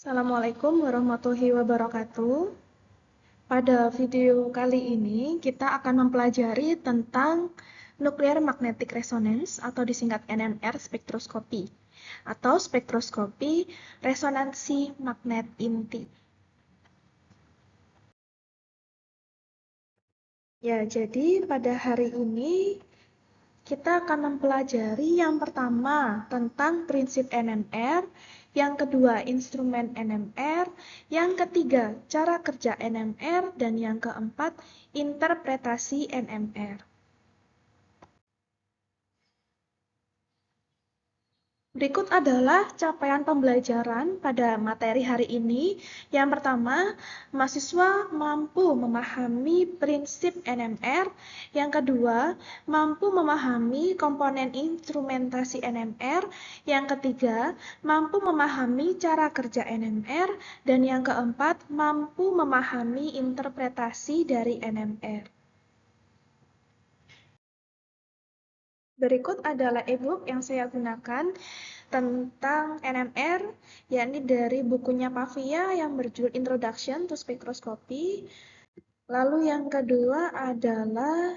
Assalamualaikum warahmatullahi wabarakatuh. Pada video kali ini kita akan mempelajari tentang Nuclear Magnetic Resonance atau disingkat NMR spektroskopi atau spektroskopi resonansi magnet inti. Ya, jadi pada hari ini kita akan mempelajari yang pertama tentang prinsip NMR, yang kedua instrumen NMR, yang ketiga cara kerja NMR, dan yang keempat interpretasi NMR. Berikut adalah capaian pembelajaran pada materi hari ini. Yang pertama, mahasiswa mampu memahami prinsip NMR. Yang kedua, mampu memahami komponen instrumentasi NMR. Yang ketiga, mampu memahami cara kerja NMR. Dan yang keempat, mampu memahami interpretasi dari NMR. Berikut adalah e-book yang saya gunakan tentang NMR, yakni dari bukunya Pavia yang berjudul Introduction to Spectroscopy. Lalu yang kedua adalah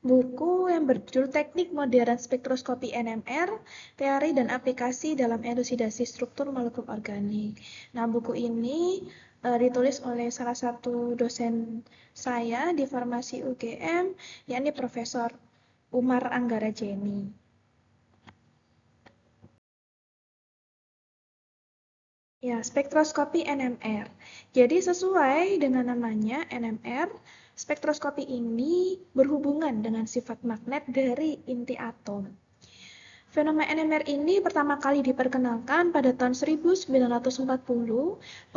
buku yang berjudul Teknik Modern Spektroskopi NMR, Teori dan Aplikasi dalam Elusidasi Struktur Molekul Organik. Nah, buku ini ditulis oleh salah satu dosen saya di Farmasi UGM, yakni Profesor Umar Anggara Jenny. Ya, spektroskopi NMR. Jadi sesuai dengan namanya NMR, spektroskopi ini berhubungan dengan sifat magnet dari inti atom. Fenomena NMR ini pertama kali diperkenalkan pada tahun 1940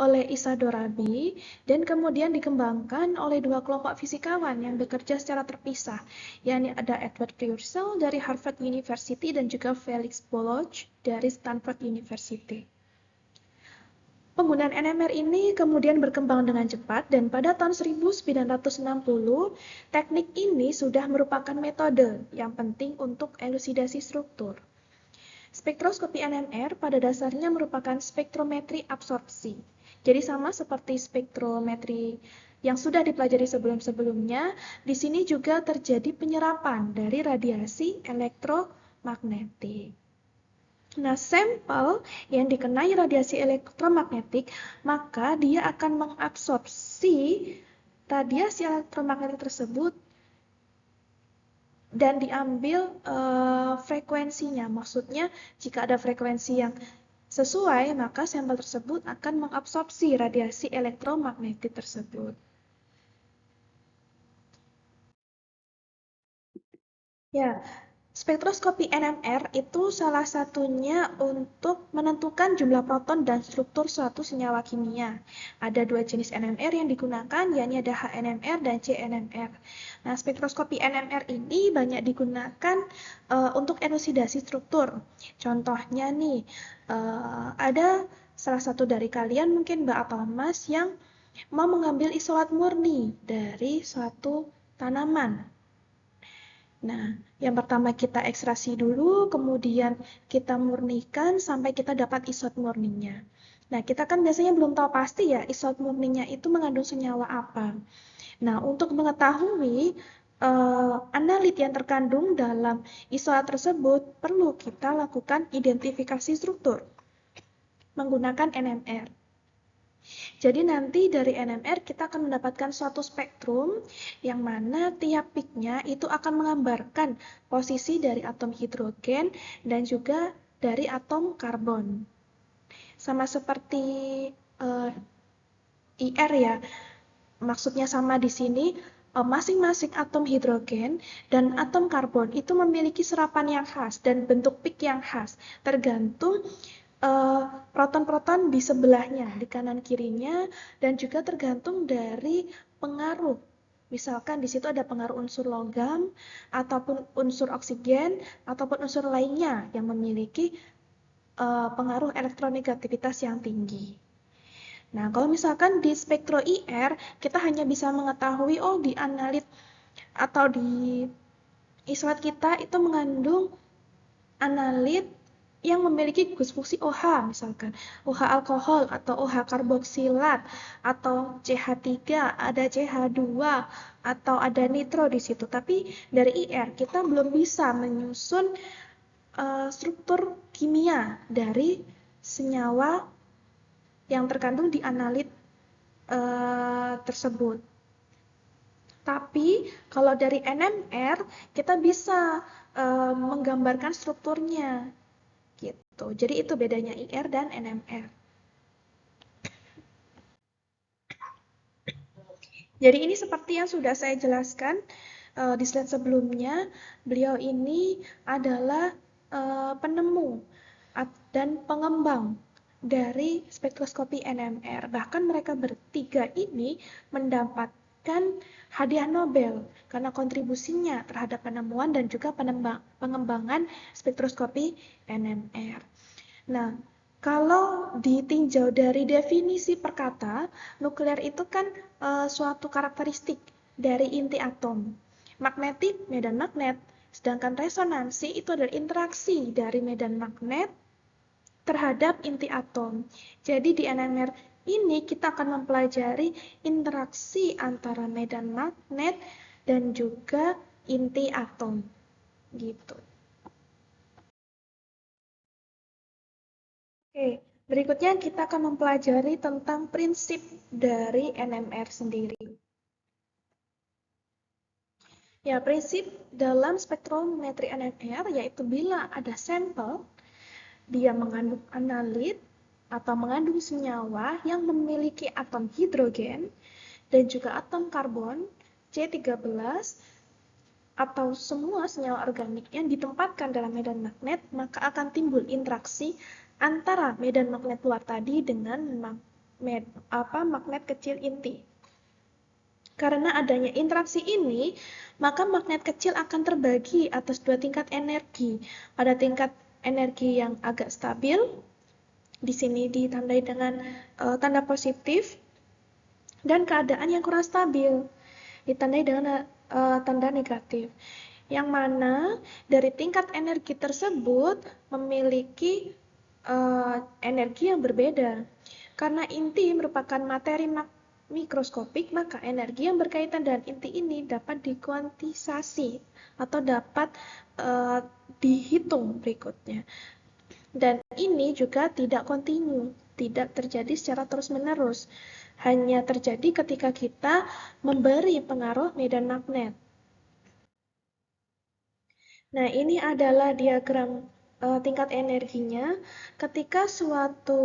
oleh Isadora B. dan kemudian dikembangkan oleh dua kelompok fisikawan yang bekerja secara terpisah, yakni ada Edward Purcell dari Harvard University dan juga Felix Bloch dari Stanford University. Penggunaan NMR ini kemudian berkembang dengan cepat dan pada tahun 1960, teknik ini sudah merupakan metode yang penting untuk elusidasi struktur. Spektroskopi NMR pada dasarnya merupakan spektrometri absorpsi. Jadi sama seperti spektrometri yang sudah dipelajari sebelum-sebelumnya, di sini juga terjadi penyerapan dari radiasi elektromagnetik. Nah, sampel yang dikenai radiasi elektromagnetik, maka dia akan mengabsorpsi radiasi elektromagnetik tersebut dan diambil frekuensinya. Maksudnya, jika ada frekuensi yang sesuai, maka sampel tersebut akan mengabsorpsi radiasi elektromagnetik tersebut. Ya, spektroskopi NMR itu salah satunya untuk menentukan jumlah proton dan struktur suatu senyawa kimia. Ada dua jenis NMR yang digunakan, yakni ada HNMR dan CNMR. Nah, spektroskopi NMR ini banyak digunakan untuk elusidasi struktur. Contohnya nih, ada salah satu dari kalian mungkin Mbak atau Mas yang mau mengambil isolat murni dari suatu tanaman. Nah, yang pertama kita ekstraksi dulu, kemudian kita murnikan sampai kita dapat isot murninya. Nah, kita kan biasanya belum tahu pasti ya isot murninya itu mengandung senyawa apa. Nah, untuk mengetahui analit yang terkandung dalam isolat tersebut, perlu kita lakukan identifikasi struktur menggunakan NMR. Jadi nanti dari NMR kita akan mendapatkan suatu spektrum yang mana tiap peaknya itu akan menggambarkan posisi dari atom hidrogen dan juga dari atom karbon. Sama seperti IR ya, maksudnya sama di sini, masing-masing atom hidrogen dan atom karbon itu memiliki serapan yang khas dan bentuk peak yang khas, tergantung proton-proton di sebelahnya, di kanan kirinya, dan juga tergantung dari pengaruh. Misalkan di situ ada pengaruh unsur logam, ataupun unsur oksigen, ataupun unsur lainnya yang memiliki pengaruh elektronegativitas yang tinggi. Nah, kalau misalkan di spektro IR, kita hanya bisa mengetahui, oh di analit atau di isolat kita itu mengandung analit yang memiliki gugus fungsi OH, misalkan OH alkohol atau OH karboksilat atau CH3, ada CH2 atau ada nitro di situ. Tapi dari IR kita belum bisa menyusun struktur kimia dari senyawa yang terkandung di analit tersebut. Tapi kalau dari NMR kita bisa menggambarkan strukturnya gitu. Jadi itu bedanya IR dan NMR. Jadi ini seperti yang sudah saya jelaskan di slide sebelumnya, beliau ini adalah penemu dan pengembang dari spektroskopi NMR. Bahkan mereka bertiga ini mendapatkan hadiah Nobel karena kontribusinya terhadap penemuan dan juga pengembangan spektroskopi NMR. Nah, kalau ditinjau dari definisi per kata, nuklear itu kan suatu karakteristik dari inti atom. Magnetik, medan magnet, sedangkan resonansi itu adalah interaksi dari medan magnet terhadap inti atom. Jadi di NMR ini kita akan mempelajari interaksi antara medan magnet dan juga inti atom. Gitu. Oke, berikutnya kita akan mempelajari tentang prinsip dari NMR sendiri. Ya, prinsip dalam spektrometri NMR yaitu bila ada sampel, dia mengandung analit atau mengandung senyawa yang memiliki atom hidrogen dan juga atom karbon C13 atau semua senyawa organik yang ditempatkan dalam medan magnet, maka akan timbul interaksi antara medan magnet luar tadi dengan magnet kecil inti. Karena adanya interaksi ini, maka magnet kecil akan terbagi atas dua tingkat energi. Pada tingkat energi yang agak stabil, di sini ditandai dengan tanda positif, dan keadaan yang kurang stabil, ditandai dengan tanda negatif. Yang mana dari tingkat energi tersebut memiliki energi yang berbeda. Karena inti merupakan materi mikroskopik, maka energi yang berkaitan dengan inti ini dapat dikuantisasi atau dapat dihitung berikutnya. Dan ini juga tidak kontinu, tidak terjadi secara terus-menerus. Hanya terjadi ketika kita memberi pengaruh medan magnet. Nah, ini adalah diagram tingkat energinya. Ketika suatu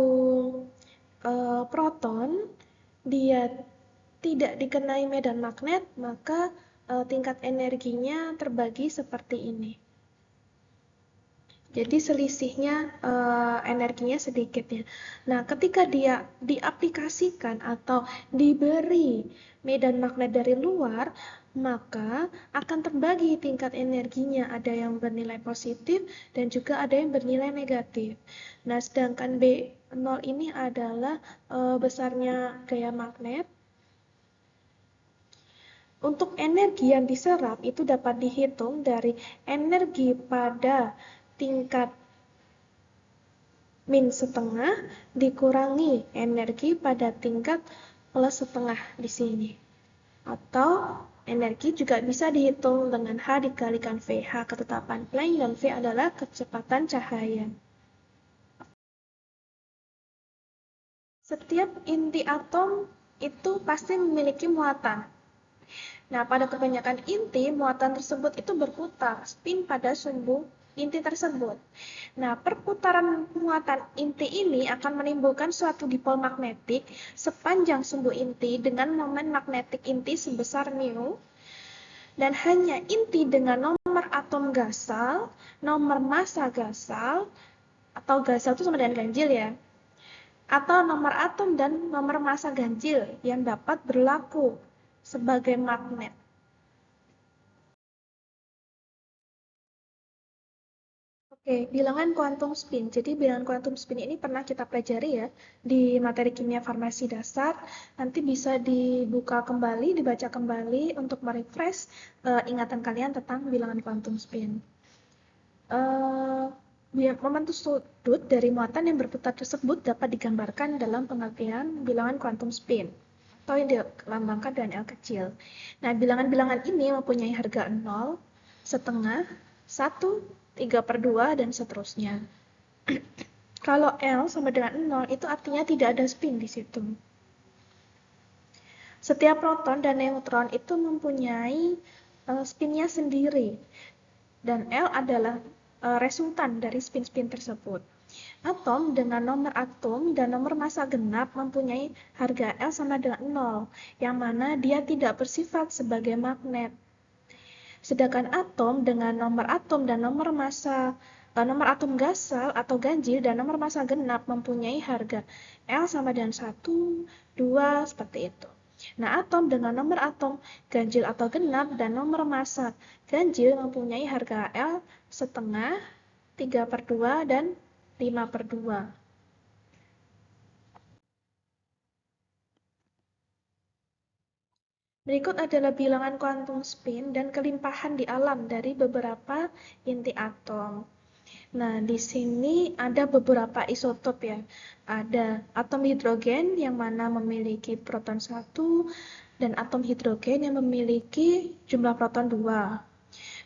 proton dia tidak dikenai medan magnet, maka tingkat energinya terbagi seperti ini. Jadi selisihnya energinya sedikit ya. Nah, ketika dia diaplikasikan atau diberi medan magnet dari luar, maka akan terbagi tingkat energinya. Ada yang bernilai positif dan juga ada yang bernilai negatif. Nah, sedangkan B0 ini adalah besarnya gaya magnet. Untuk energi yang diserap itu dapat dihitung dari energi pada tingkat min setengah dikurangi energi pada tingkat plus setengah di sini. Atau energi juga bisa dihitung dengan H dikalikan VH, ketetapan Planck, dan V adalah kecepatan cahaya. Setiap inti atom itu pasti memiliki muatan. Nah, pada kebanyakan inti, muatan tersebut itu berputar, spin pada sumbu inti tersebut. Nah, perputaran muatan inti ini akan menimbulkan suatu dipol magnetik sepanjang sumbu inti dengan momen magnetik inti sebesar mu, dan hanya inti dengan nomor atom gasal, nomor massa gasal, atau gasal itu sama dengan ganjil ya, atau nomor atom dan nomor massa ganjil yang dapat berlaku sebagai magnet. Oke, bilangan kuantum spin. Jadi bilangan kuantum spin ini pernah kita pelajari ya di materi kimia farmasi dasar. Nanti bisa dibuka kembali, dibaca kembali untuk merefresh ingatan kalian tentang bilangan kuantum spin. Momentum sudut dari muatan yang berputar tersebut dapat digambarkan dalam pengertian bilangan quantum spin atau yang dilambangkan dengan L kecil. Nah, bilangan-bilangan ini mempunyai harga 0, setengah, 1, 3/2, dan seterusnya. Kalau L sama dengan 0, itu artinya tidak ada spin di situ. Setiap proton dan neutron itu mempunyai spinnya sendiri. Dan L adalah resultan dari spin-spin tersebut. Atom dengan nomor atom dan nomor massa genap mempunyai harga L sama dengan 0, yang mana dia tidak bersifat sebagai magnet. Sedangkan atom dengan nomor atom dan nomor atom gasal atau ganjil dan nomor massa genap mempunyai harga L sama dengan 1, 2, seperti itu. Nah, atom dengan nomor atom ganjil atau genap dan nomor massa ganjil mempunyai harga L setengah, 3/2, dan 5/2. Berikut adalah bilangan kuantum spin dan kelimpahan di alam dari beberapa inti atom. Nah, di sini ada beberapa isotop ya. Ada atom hidrogen yang mana memiliki proton 1 dan atom hidrogen yang memiliki jumlah proton 2.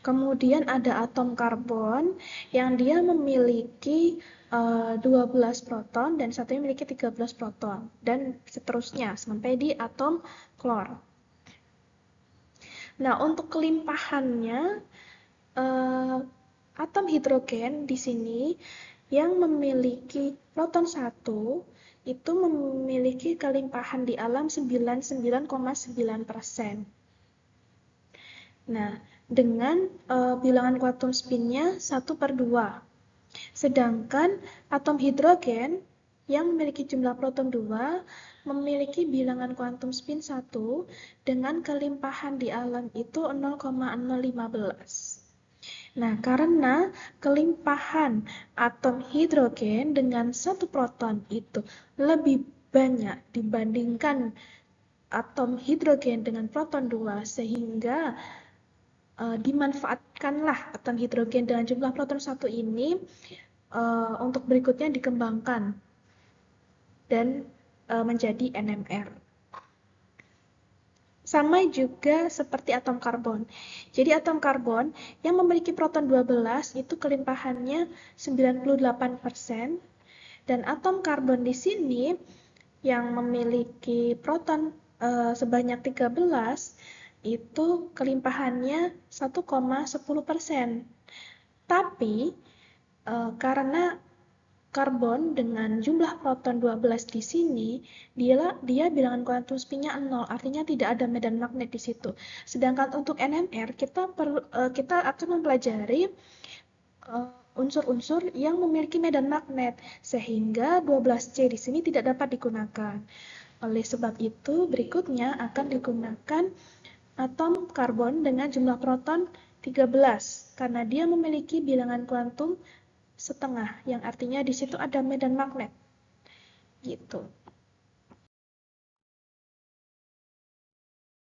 Kemudian ada atom karbon yang dia memiliki 12 proton dan satunya memiliki 13 proton dan seterusnya sampai di atom klor. Nah, untuk kelimpahannya atom hidrogen di sini yang memiliki proton 1 itu memiliki kelimpahan di alam 99,9%. Nah, dengan bilangan kuantum spinnya 1/2. Sedangkan atom hidrogen yang memiliki jumlah proton 2 memiliki bilangan kuantum spin 1 dengan kelimpahan di alam itu 0,015. Nah, karena kelimpahan atom hidrogen dengan satu proton itu lebih banyak dibandingkan atom hidrogen dengan proton 2, sehingga dimanfaatkanlah atom hidrogen dengan jumlah proton 1 ini untuk berikutnya dikembangkan dan menjadi NMR. Sama juga seperti atom karbon. Jadi atom karbon yang memiliki proton 12 itu kelimpahannya 98%, dan atom karbon di sini yang memiliki proton sebanyak 13 itu kelimpahannya 1,10%. Tapi karena karbon dengan jumlah proton 12 di sini, dia bilangan kuantum spinnya 0, artinya tidak ada medan magnet di situ. Sedangkan untuk NMR kita akan mempelajari unsur-unsur yang memiliki medan magnet, sehingga 12C di sini tidak dapat digunakan. Oleh sebab itu, berikutnya akan digunakan atom karbon dengan jumlah proton 13, karena dia memiliki bilangan kuantum setengah, yang artinya di situ ada medan magnet. Gitu.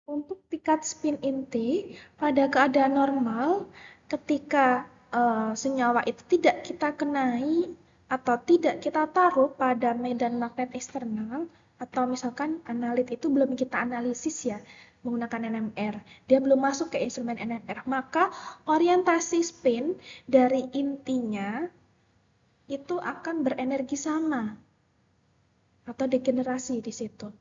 Untuk tingkat spin inti, pada keadaan normal, ketika senyawa itu tidak kita kenai atau tidak kita taruh pada medan magnet eksternal, atau misalkan analit itu belum kita analisis ya, menggunakan NMR, dia belum masuk ke instrumen NMR, maka orientasi spin dari intinya itu akan berenergi sama atau degenerasi di situ.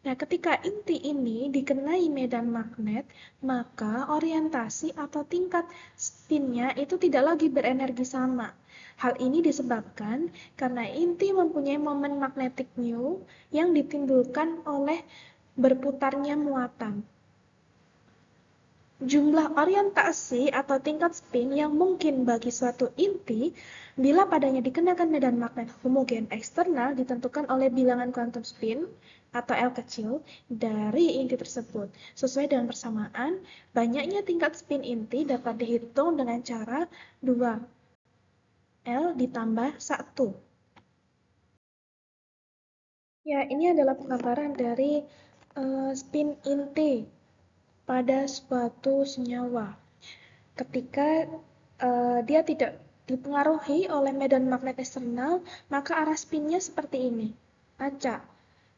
Nah, ketika inti ini dikenai medan magnet, maka orientasi atau tingkat spinnya itu tidak lagi berenergi sama. Hal ini disebabkan karena inti mempunyai momen magnetik mu yang ditimbulkan oleh berputarnya muatan. Jumlah orientasi atau tingkat spin yang mungkin bagi suatu inti bila padanya dikenakan medan magnet homogen eksternal ditentukan oleh bilangan kuantum spin atau L kecil dari inti tersebut. Sesuai dengan persamaan, banyaknya tingkat spin inti dapat dihitung dengan cara 2L ditambah 1. Ya, ini adalah penggambaran dari spin inti pada suatu senyawa. Ketika dia dipengaruhi oleh medan magnet eksternal, maka arah spinnya seperti ini, acak.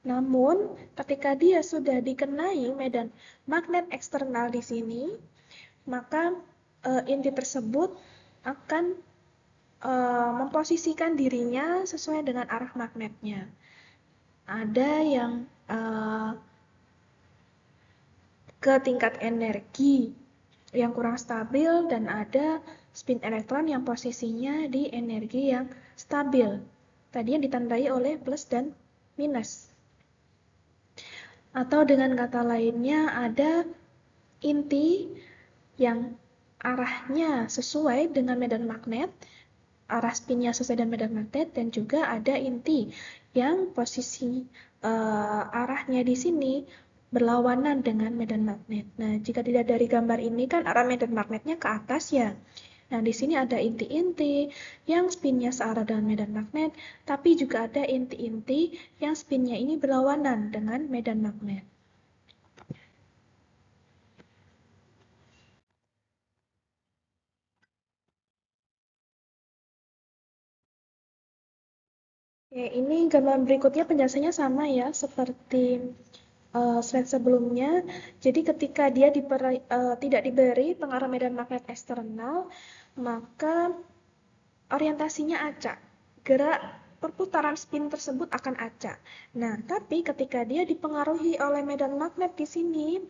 Namun, ketika dia sudah dikenai medan magnet eksternal di sini, maka inti tersebut akan memposisikan dirinya sesuai dengan arah magnetnya. Ada yang ke tingkat energi yang kurang stabil dan ada spin elektron yang posisinya di energi yang stabil. Tadi yang ditandai oleh plus dan minus. Atau dengan kata lainnya ada inti yang arahnya sesuai dengan medan magnet, arah spinnya sesuai dengan medan magnet, dan juga ada inti yang posisi arahnya di sini berlawanan dengan medan magnet. Nah, jika dilihat dari gambar ini kan arah medan magnetnya ke atas ya. Nah, di sini ada inti-inti yang spinnya searah dengan medan magnet, tapi juga ada inti-inti yang spinnya ini berlawanan dengan medan magnet. Oke, ini gambar berikutnya penjelasannya sama ya, seperti slide sebelumnya. Jadi ketika dia tidak diberi pengaruh medan magnet eksternal, maka orientasinya acak. Gerak perputaran spin tersebut akan acak. Nah, tapi ketika dia dipengaruhi oleh medan magnet di sini,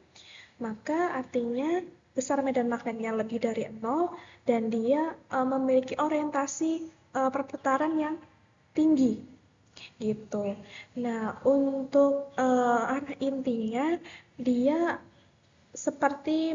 maka artinya besar medan magnetnya lebih dari 0 dan dia memiliki orientasi perputaran yang tinggi gitu. Nah, untuk arah intinya dia seperti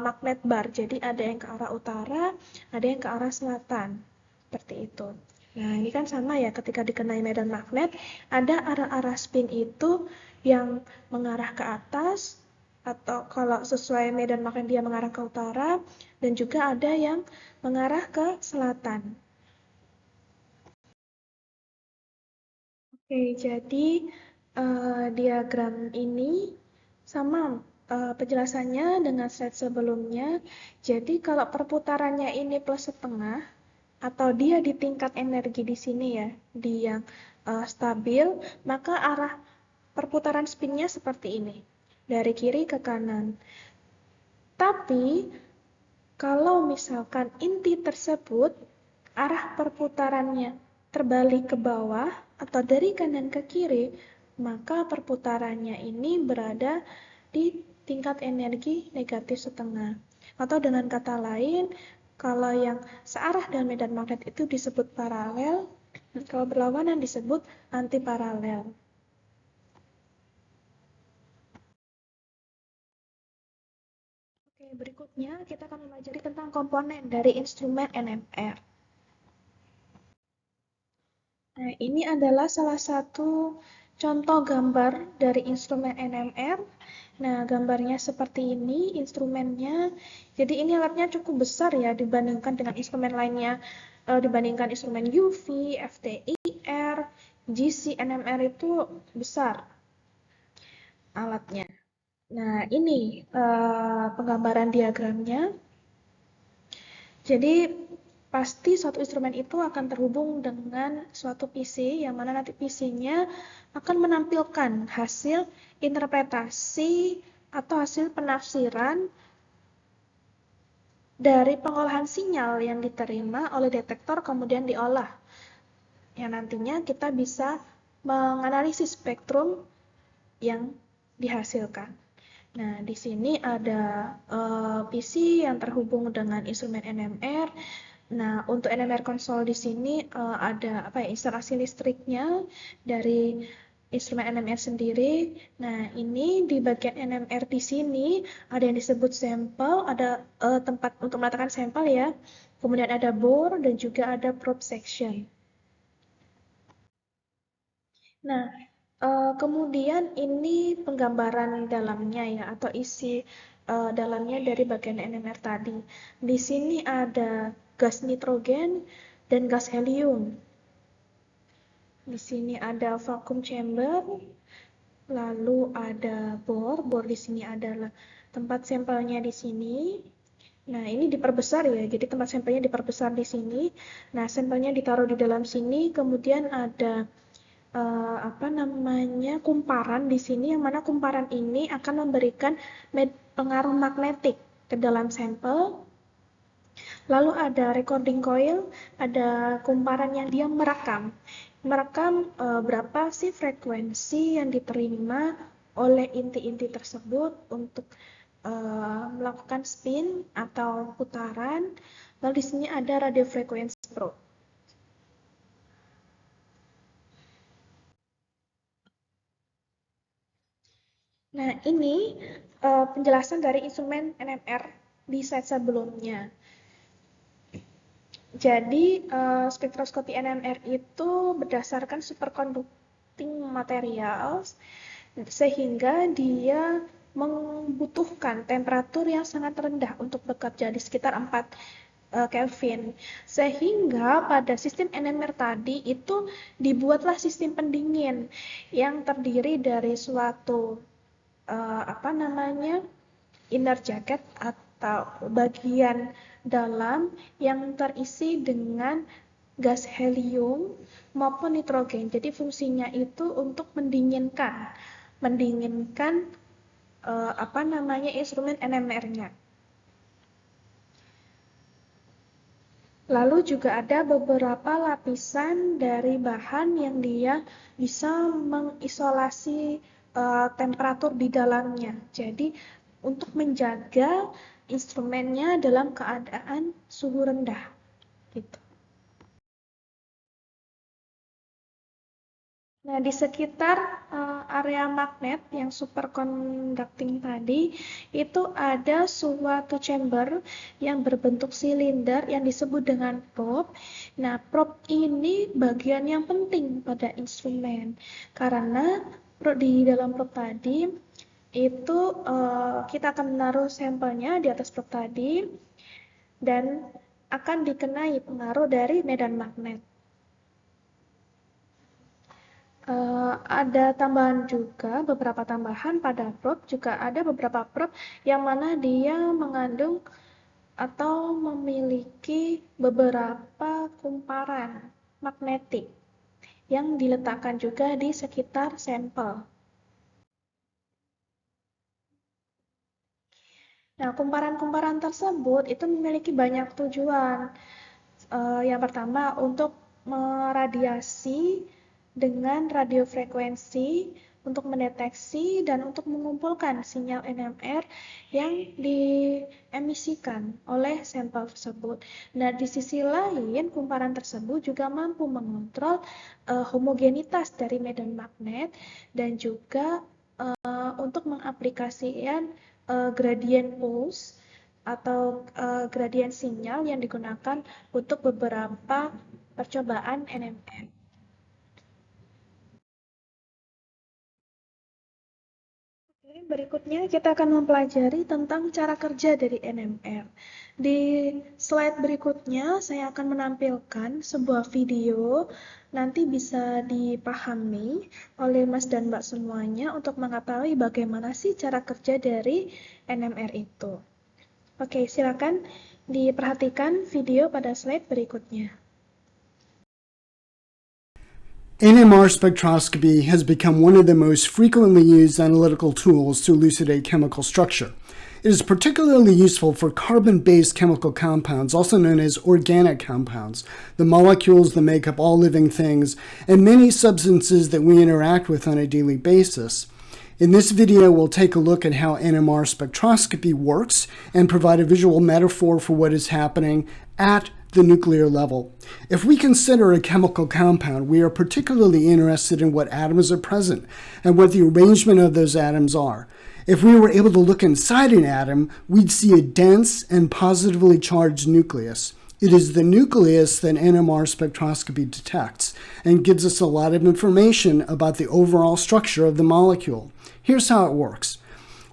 magnet bar. Jadi ada yang ke arah utara, ada yang ke arah selatan. Seperti itu. Nah, ini kan sama ya ketika dikenai medan magnet, ada arah-arah spin itu yang mengarah ke atas atau kalau sesuai medan magnet dia mengarah ke utara dan juga ada yang mengarah ke selatan. Oke, jadi diagram ini sama penjelasannya dengan slide sebelumnya. Jadi kalau perputarannya ini plus setengah atau dia di tingkat energi di sini ya, di yang stabil, maka arah perputaran spinnya seperti ini, dari kiri ke kanan. Tapi kalau misalkan inti tersebut arah perputarannya terbalik ke bawah atau dari kanan ke kiri, maka perputarannya ini berada di tingkat energi negatif setengah. Atau dengan kata lain, kalau yang searah dengan medan magnet itu disebut paralel, kalau berlawanan disebut antiparalel. Oke, berikutnya kita akan mempelajari tentang komponen dari instrumen NMR. Nah, ini adalah salah satu contoh gambar dari instrumen NMR. Nah, gambarnya seperti ini instrumennya. Jadi ini alatnya cukup besar ya dibandingkan dengan instrumen lainnya. Dibandingkan instrumen UV, FTIR, GC, NMR itu besar alatnya. Nah, ini penggambaran diagramnya. Jadi pasti suatu instrumen itu akan terhubung dengan suatu PC, yang mana nanti PC-nya akan menampilkan hasil interpretasi atau hasil penafsiran dari pengolahan sinyal yang diterima oleh detektor kemudian diolah. Yang nantinya kita bisa menganalisis spektrum yang dihasilkan. Nah, di sini ada PC yang terhubung dengan instrumen NMR. Nah, untuk NMR konsol di sini ada instalasi listriknya dari instrumen NMR sendiri. Nah, ini di bagian NMR di sini ada yang disebut sampel, ada tempat untuk meletakkan sampel ya. Kemudian ada bore dan juga ada probe section. Nah, kemudian ini penggambaran dalamnya ya atau isi dalamnya dari bagian NMR tadi. Di sini ada gas nitrogen dan gas helium. Di sini ada vacuum chamber, lalu ada bor. Bor di sini adalah tempat sampelnya di sini. Nah, ini diperbesar ya, jadi tempat sampelnya diperbesar di sini. Nah, sampelnya ditaruh di dalam sini, kemudian ada kumparan di sini, yang mana kumparan ini akan memberikan pengaruh magnetik ke dalam sampel. Lalu ada recording coil, ada kumparan yang dia merekam berapa sih frekuensi yang diterima oleh inti-inti tersebut untuk melakukan spin atau putaran. Lalu di sini ada radio frequency probe. Nah, ini penjelasan dari instrumen NMR di slide sebelumnya. Jadi, spektroskopi NMR itu berdasarkan superconducting materials, sehingga dia membutuhkan temperatur yang sangat rendah untuk bekerja di sekitar 4 Kelvin. Sehingga pada sistem NMR tadi itu dibuatlah sistem pendingin yang terdiri dari suatu inner jacket atau bagian dalam yang terisi dengan gas helium maupun nitrogen. Jadi fungsinya itu untuk mendinginkan instrumen NMR-nya. Lalu juga ada beberapa lapisan dari bahan yang dia bisa mengisolasi temperatur di dalamnya. Jadi untuk menjaga instrumennya dalam keadaan suhu rendah. Gitu. Nah, di sekitar area magnet yang superconducting tadi, itu ada suatu chamber yang berbentuk silinder yang disebut dengan probe. Nah, probe ini bagian yang penting pada instrumen, karena di dalam probe tadi, itu kita akan menaruh sampelnya di atas probe tadi, dan akan dikenai pengaruh dari medan magnet. Ada tambahan juga, beberapa tambahan pada probe, juga ada beberapa probe yang mana dia mengandung atau memiliki beberapa kumparan magnetik yang diletakkan juga di sekitar sampel. Nah, kumparan-kumparan tersebut itu memiliki banyak tujuan. Yang pertama, untuk meradiasi dengan radiofrekuensi untuk mendeteksi dan untuk mengumpulkan sinyal NMR yang diemisikan oleh sampel tersebut. Nah, di sisi lain, kumparan tersebut juga mampu mengontrol homogenitas dari medan magnet dan juga untuk mengaplikasikan gradient pulse atau gradient sinyal yang digunakan untuk beberapa percobaan NMR. Berikutnya kita akan mempelajari tentang cara kerja dari NMR. Di slide berikutnya saya akan menampilkan sebuah video, nanti bisa dipahami oleh Mas dan Mbak semuanya untuk mengetahui bagaimana sih cara kerja dari NMR itu. Oke, silakan diperhatikan video pada slide berikutnya. NMR spectroscopy has become one of the most frequently used analytical tools to elucidate chemical structure. It is particularly useful for carbon-based chemical compounds, also known as organic compounds, the molecules that make up all living things, and many substances that we interact with on a daily basis. In this video, we'll take a look at how NMR spectroscopy works and provide a visual metaphor for what is happening at the nuclear level. If we consider a chemical compound, we are particularly interested in what atoms are present and what the arrangement of those atoms are. If we were able to look inside an atom, we'd see a dense and positively charged nucleus. It is the nucleus that NMR spectroscopy detects and gives us a lot of information about the overall structure of the molecule. Here's how it works.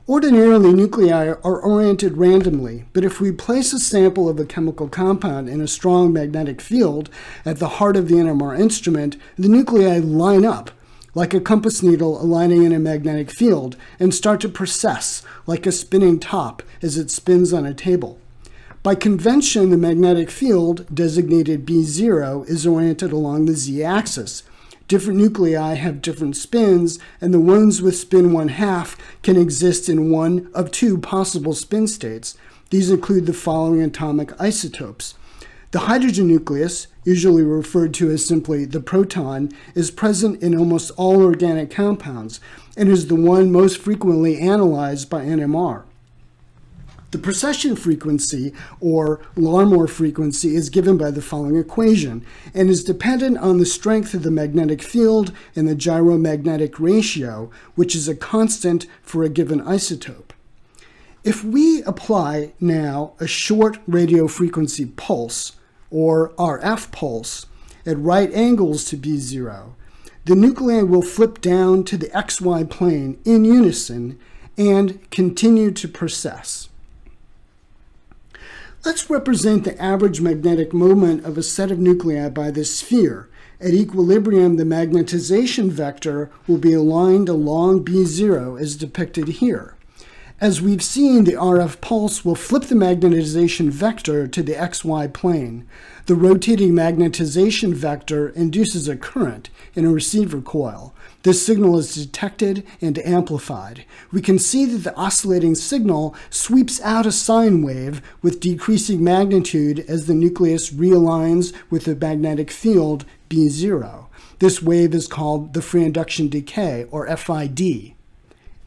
Ordinarily, nuclei are oriented randomly, but if we place a sample of a chemical compound in a strong magnetic field at the heart of the NMR instrument, the nuclei line up like a compass needle aligning in a magnetic field and start to precess like a spinning top as it spins on a table. By convention, the magnetic field, designated B0, is oriented along the z-axis. Different nuclei have different spins, and the ones with spin 1/2 can exist in one of two possible spin states. These include the following atomic isotopes. The hydrogen nucleus, usually referred to as simply the proton, is present in almost all organic compounds and is the one most frequently analyzed by NMR. The precession frequency, or Larmor frequency, is given by the following equation and is dependent on the strength of the magnetic field and the gyromagnetic ratio, which is a constant for a given isotope. If we apply now a short radio frequency pulse, or RF pulse, at right angles to B0, the nuclei will flip down to the XY plane in unison and continue to precess. Let's represent the average magnetic moment of a set of nuclei by this sphere. At equilibrium, the magnetization vector will be aligned along B0 as depicted here. As we've seen, the RF pulse will flip the magnetization vector to the XY plane. The rotating magnetization vector induces a current in a receiver coil. This signal is detected and amplified. We can see that the oscillating signal sweeps out a sine wave with decreasing magnitude as the nucleus realigns with the magnetic field B0. This wave is called the free induction decay, or FID.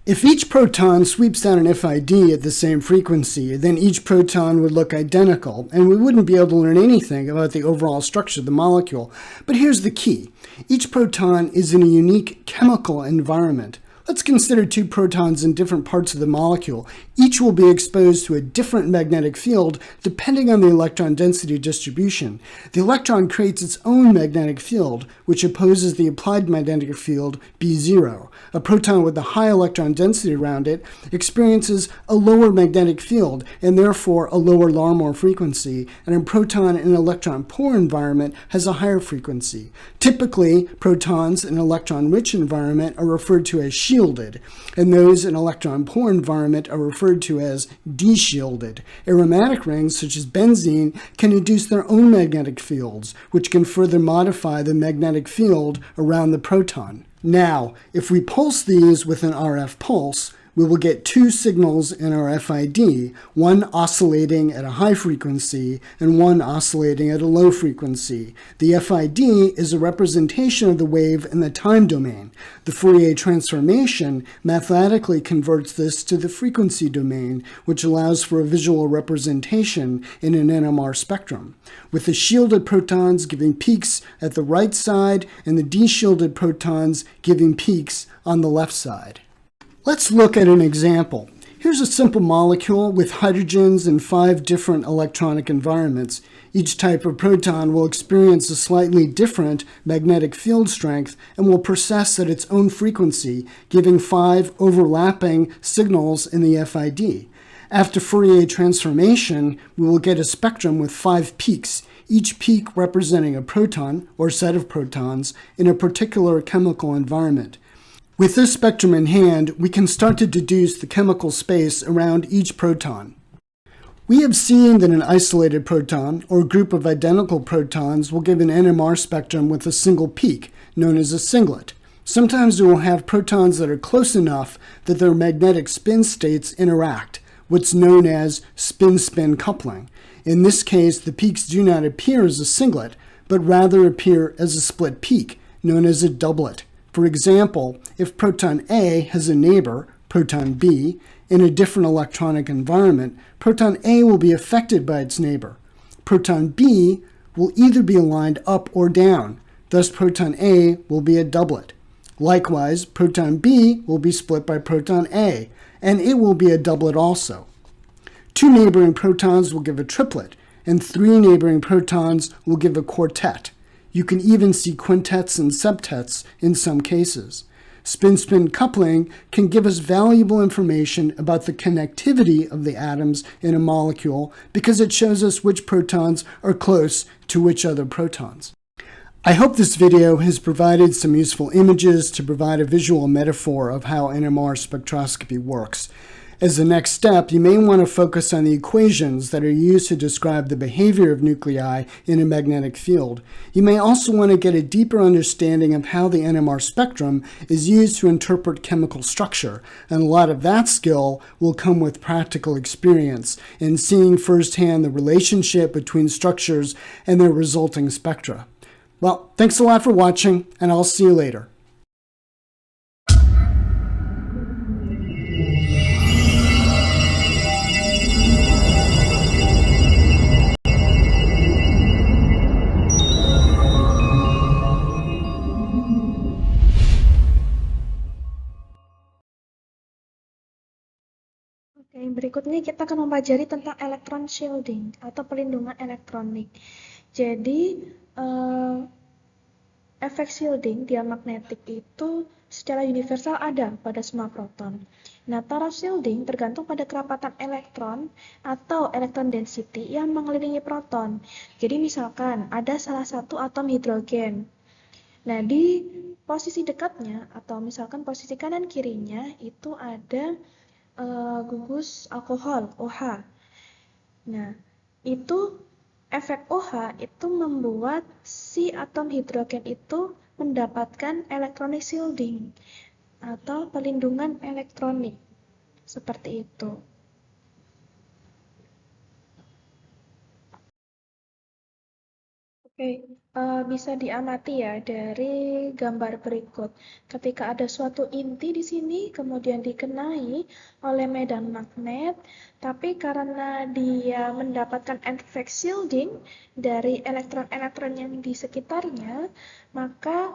If each proton sweeps down an FID at the same frequency, then each proton would look identical, and we wouldn't be able to learn anything about the overall structure of the molecule. But here's the key. Each proton is in a unique chemical environment. Let's consider two protons in different parts of the molecule. Each will be exposed to a different magnetic field depending on the electron density distribution. The electron creates its own magnetic field, which opposes the applied magnetic field B0. A proton with a high electron density around it experiences a lower magnetic field and therefore a lower Larmor frequency, and a proton in an electron-poor environment has a higher frequency. Typically, protons in an electron-rich environment are referred to as shielded, and those in an electron-poor environment are referred to as deshielded. Aromatic rings, such as benzene, can induce their own magnetic fields, which can further modify the magnetic field around the proton. Now, if we pulse these with an RF pulse, we will get two signals in our FID, one oscillating at a high frequency and one oscillating at a low frequency. The FID is a representation of the wave in the time domain. The Fourier transformation mathematically converts this to the frequency domain, which allows for a visual representation in an NMR spectrum, with the shielded protons giving peaks at the right side and the deshielded protons giving peaks on the left side. Let's look at an example. Here's a simple molecule with hydrogens in 5 different electronic environments. Each type of proton will experience a slightly different magnetic field strength and will precess at its own frequency, giving 5 overlapping signals in the FID. After Fourier transformation, we will get a spectrum with 5 peaks, each peak representing a proton or set of protons in a particular chemical environment. With this spectrum in hand, we can start to deduce the chemical space around each proton. We have seen that an isolated proton, or group of identical protons, will give an NMR spectrum with a single peak, known as a singlet. Sometimes we will have protons that are close enough that their magnetic spin states interact, what's known as spin-spin coupling. In this case, the peaks do not appear as a singlet, but rather appear as a split peak, known as a doublet. For example, if proton A has a neighbor, proton B, in a different electronic environment, proton A will be affected by its neighbor. Proton B will either be aligned up or down, thus proton A will be a doublet. Likewise, proton B will be split by proton A, and it will be a doublet also. 2 neighboring protons will give a triplet, and 3 neighboring protons will give a quartet. You can even see quintets and septets in some cases. Spin-spin coupling can give us valuable information about the connectivity of the atoms in a molecule because it shows us which protons are close to which other protons. I hope this video has provided some useful images to provide a visual metaphor of how NMR spectroscopy works. As the next step, you may want to focus on the equations that are used to describe the behavior of nuclei in a magnetic field. You may also want to get a deeper understanding of how the NMR spectrum is used to interpret chemical structure, and a lot of that skill will come with practical experience in seeing firsthand the relationship between structures and their resulting spectra. Well, thanks a lot for watching, and I'll see you later. Oke, berikutnya kita akan mempelajari tentang electron shielding atau pelindungan elektronik. Jadi, efek shielding diamagnetik itu secara universal ada pada semua proton. Nah, taraf shielding tergantung pada kerapatan elektron atau electron density yang mengelilingi proton. Jadi misalkan ada salah satu atom hidrogen. Nah, di posisi dekatnya atau misalkan posisi kanan kirinya itu ada gugus alkohol OH. Nah, itu efek OH itu membuat si atom hidrogen itu mendapatkan electronic shielding atau pelindungan elektronik seperti itu. Oke, bisa diamati ya dari gambar berikut. Ketika ada suatu inti di sini, kemudian dikenai oleh medan magnet, tapi karena dia mendapatkan efek shielding dari elektron-elektron yang di sekitarnya, maka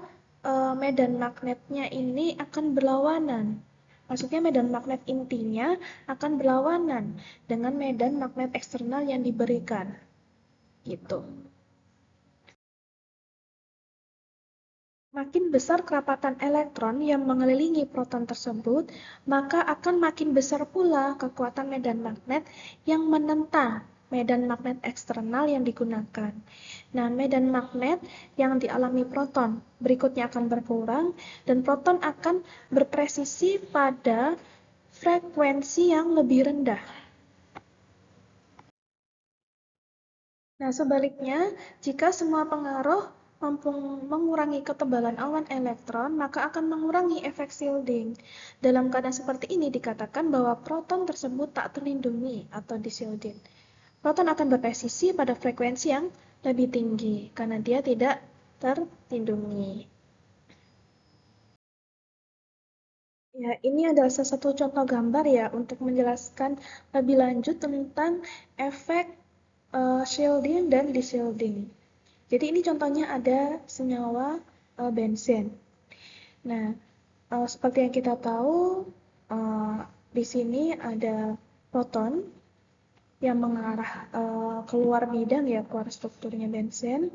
medan magnetnya ini akan berlawanan. Maksudnya medan magnet intinya akan berlawanan dengan medan magnet eksternal yang diberikan. Gitu. Makin besar kerapatan elektron yang mengelilingi proton tersebut, maka akan makin besar pula kekuatan medan magnet yang menentang medan magnet eksternal yang digunakan. Nah, medan magnet yang dialami proton berikutnya akan berkurang dan proton akan berpresisi pada frekuensi yang lebih rendah. Nah, sebaliknya, jika semua pengaruh mampu mengurangi ketebalan awan elektron, maka akan mengurangi efek shielding. Dalam keadaan seperti ini dikatakan bahwa proton tersebut tak terlindungi atau dishielded. Proton akan berpresisi pada frekuensi yang lebih tinggi karena dia tidak terlindungi. Ya, ini adalah salah satu contoh gambar ya untuk menjelaskan lebih lanjut tentang efek shielding dan dishielding. Jadi ini contohnya ada senyawa benzen. Nah, seperti yang kita tahu, di sini ada proton yang mengarah keluar bidang ya, keluar strukturnya benzen.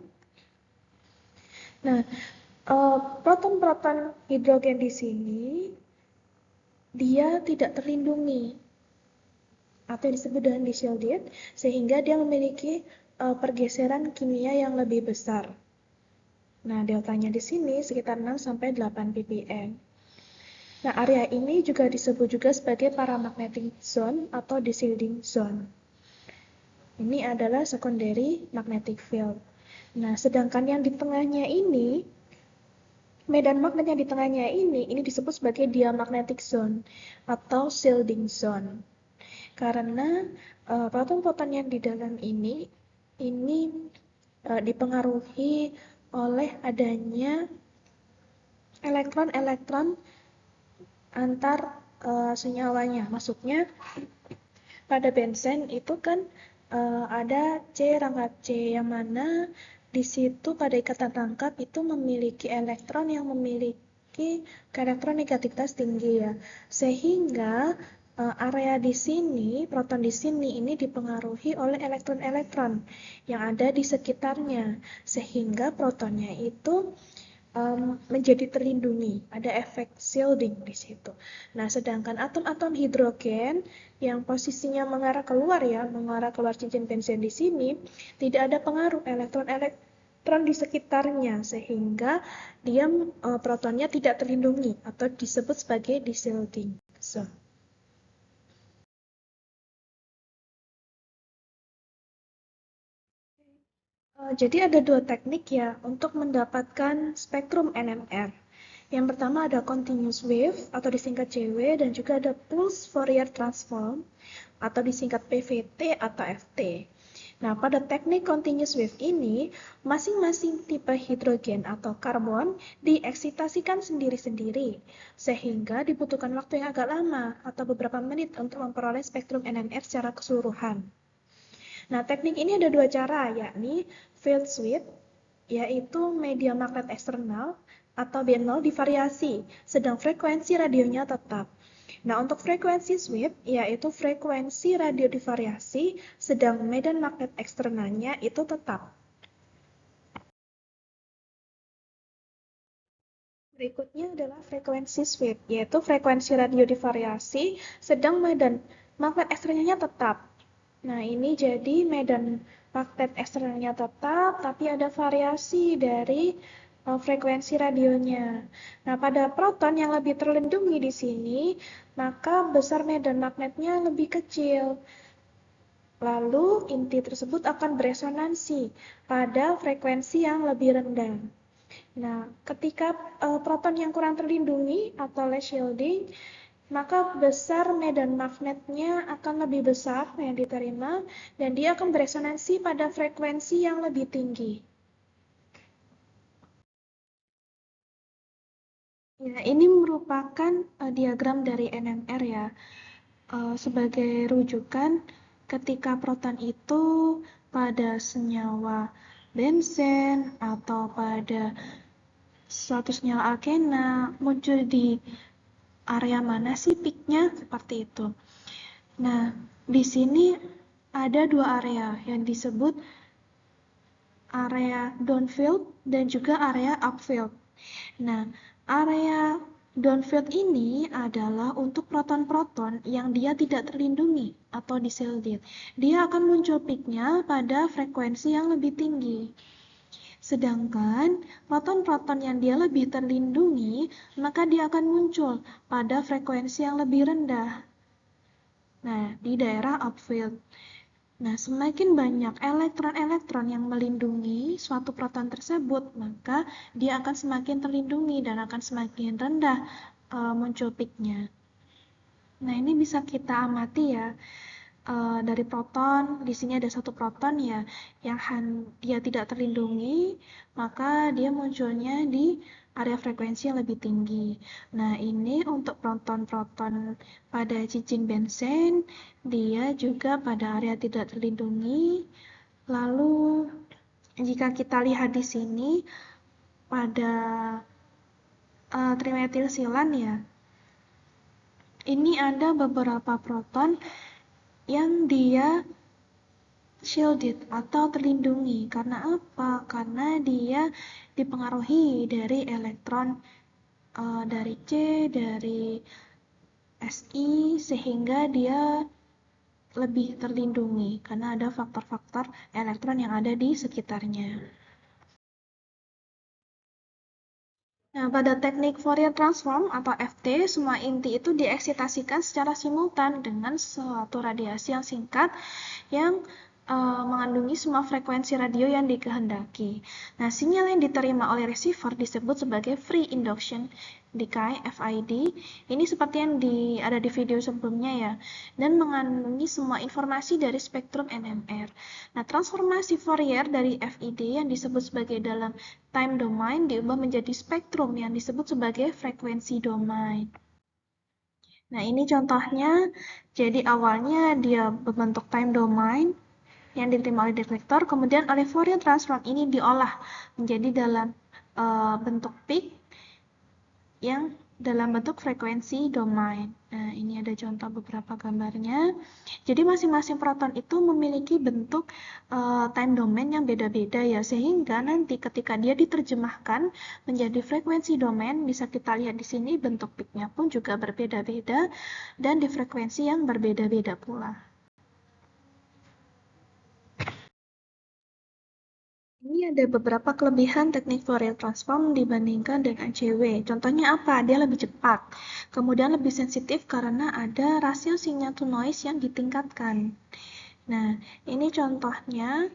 Nah, proton-proton hidrogen di sini dia tidak terlindungi atau disebut dengan dishielded, sehingga dia memiliki pergeseran kimia yang lebih besar. Nah, deltanya di sini sekitar 6-8 ppm. Nah, area ini juga disebut juga sebagai paramagnetic zone atau dishielding zone. Ini adalah secondary magnetic field. Nah, sedangkan yang di tengahnya ini, medan magnet yang di tengahnya ini disebut sebagai diamagnetic zone atau shielding zone. Karena proton-proton yang di dalam ini dipengaruhi oleh adanya elektron-elektron antar senyawanya. Maksudnya pada benzen itu kan ada C rangkap C yang mana di situ pada ikatan rangkap itu memiliki elektron yang memiliki elektronegativitas tinggi ya. Sehingga area di sini, proton di sini ini dipengaruhi oleh elektron-elektron yang ada di sekitarnya, sehingga protonnya itu menjadi terlindungi, ada efek shielding di situ. Nah, sedangkan atom-atom hidrogen yang posisinya mengarah keluar ya, mengarah keluar cincin benzen di sini, tidak ada pengaruh elektron di sekitarnya, sehingga dia protonnya tidak terlindungi atau disebut sebagai dishielding zone. Jadi ada dua teknik ya untuk mendapatkan spektrum NMR. Yang pertama ada continuous wave atau disingkat CW dan juga ada pulse Fourier transform atau disingkat PVT atau FT. Nah, pada teknik continuous wave ini, masing-masing tipe hidrogen atau karbon dieksitasikan sendiri-sendiri, sehingga dibutuhkan waktu yang agak lama atau beberapa menit untuk memperoleh spektrum NMR secara keseluruhan. Nah, teknik ini ada dua cara, yakni field sweep, yaitu media magnet eksternal, atau B0 divariasi, sedang frekuensi radionya tetap. Nah, untuk frekuensi sweep, yaitu frekuensi radio divariasi, sedang medan magnet eksternalnya itu tetap. Berikutnya adalah frekuensi sweep, yaitu frekuensi radio divariasi, sedang medan magnet eksternalnya tetap. Nah, ini jadi medan magnet eksternalnya tetap, tapi ada variasi dari frekuensi radionya. Nah, pada proton yang lebih terlindungi di sini, maka besar medan magnetnya lebih kecil. Lalu, inti tersebut akan beresonansi pada frekuensi yang lebih rendah. Nah, ketika proton yang kurang terlindungi atau less shielding, maka besar medan magnetnya akan lebih besar yang diterima dan dia akan beresonansi pada frekuensi yang lebih tinggi. Ya, ini merupakan diagram dari NMR ya. Sebagai rujukan, ketika proton itu pada senyawa benzen atau pada suatu senyawa alkena muncul di area mana sih peaknya? Seperti itu. Nah, di sini ada dua area yang disebut area downfield dan juga area upfield. Nah, area downfield ini adalah untuk proton-proton yang dia tidak terlindungi atau dishielded. Dia akan muncul peaknya pada frekuensi yang lebih tinggi. Sedangkan proton-proton yang dia lebih terlindungi, maka dia akan muncul pada frekuensi yang lebih rendah. Nah, di daerah upfield. Nah, semakin banyak elektron-elektron yang melindungi suatu proton tersebut, maka dia akan semakin terlindungi dan akan semakin rendah muncul peaknya. Nah, ini bisa kita amati ya. Dari proton, di sini ada satu proton ya, yang dia tidak terlindungi, maka dia munculnya di area frekuensi yang lebih tinggi. Nah, ini untuk proton-proton pada cincin benzen, dia juga pada area tidak terlindungi. Lalu, jika kita lihat di sini, pada trimetilsilan ya, ini ada beberapa proton yang dia shielded atau terlindungi. Karena apa? Karena dia dipengaruhi dari elektron dari C, dari Si, sehingga dia lebih terlindungi karena ada faktor-faktor elektron yang ada di sekitarnya. Nah, pada teknik Fourier transform atau FT, semua inti itu dieksitasikan secara simultan dengan suatu radiasi yang singkat yang mengandungi semua frekuensi radio yang dikehendaki. Nah, sinyal yang diterima oleh receiver disebut sebagai free induction decay (FID). Ini seperti yang ada di video sebelumnya ya, dan mengandungi semua informasi dari spektrum NMR. Nah, transformasi Fourier dari FID yang disebut sebagai dalam time domain diubah menjadi spektrum yang disebut sebagai frekuensi domain. Nah, ini contohnya. Jadi awalnya dia berbentuk time domain yang diterima oleh detektor, kemudian oleh Fourier transform ini diolah menjadi dalam bentuk peak yang dalam bentuk frekuensi domain. Nah, ini ada contoh beberapa gambarnya. Jadi masing-masing proton itu memiliki bentuk time domain yang beda-beda ya, sehingga nanti ketika dia diterjemahkan menjadi frekuensi domain, bisa kita lihat di sini bentuk peaknya pun juga berbeda-beda dan di frekuensi yang berbeda-beda pula. Ini ada beberapa kelebihan teknik Fourier transform dibandingkan dengan CW. Contohnya apa? Dia lebih cepat. Kemudian lebih sensitif karena ada rasio signal to noise yang ditingkatkan. Nah, ini contohnya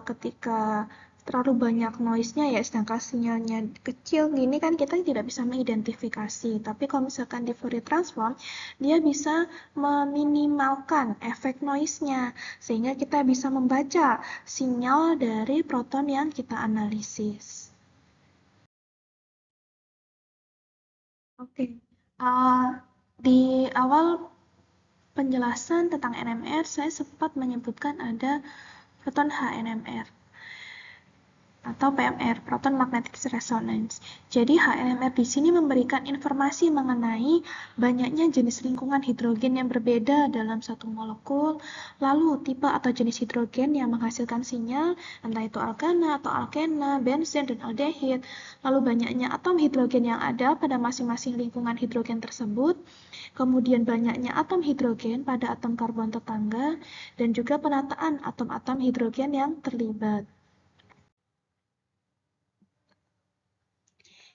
ketika terlalu banyak noise-nya ya, sedangkan sinyalnya kecil gini kan kita tidak bisa mengidentifikasi. Tapi kalau misalkan di Fourier transform, dia bisa meminimalkan efek noise-nya, sehingga kita bisa membaca sinyal dari proton yang kita analisis. Oke, di awal penjelasan tentang NMR, saya sempat menyebutkan ada proton HNMR atau PMR, Proton Magnetic Resonance. Jadi HNMR di sini memberikan informasi mengenai banyaknya jenis lingkungan hidrogen yang berbeda dalam satu molekul, lalu tipe atau jenis hidrogen yang menghasilkan sinyal, entah itu alkana atau alkena, benzen, dan aldehid, lalu banyaknya atom hidrogen yang ada pada masing-masing lingkungan hidrogen tersebut, kemudian banyaknya atom hidrogen pada atom karbon tetangga, dan juga penataan atom-atom hidrogen yang terlibat.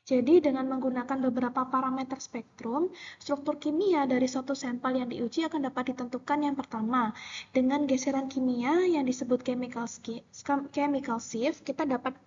Jadi dengan menggunakan beberapa parameter spektrum, struktur kimia dari suatu sampel yang diuji akan dapat ditentukan yang pertama. Dengan geseran kimia yang disebut chemical shift, kita dapat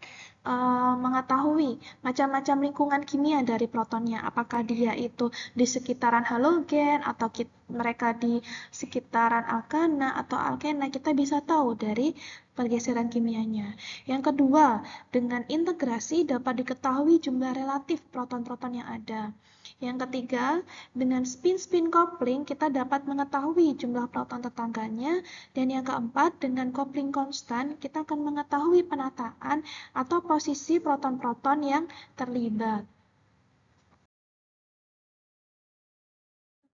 mengetahui macam-macam lingkungan kimia dari protonnya. Apakah dia itu di sekitaran halogen atau mereka di sekitaran alkana atau alkena, kita bisa tahu dari pergeseran kimianya. Yang kedua, dengan integrasi dapat diketahui jumlah relatif proton-proton yang ada. Yang ketiga, dengan spin-spin coupling kita dapat mengetahui jumlah proton tetangganya. Dan yang keempat, dengan coupling konstan kita akan mengetahui penataan atau posisi proton-proton yang terlibat.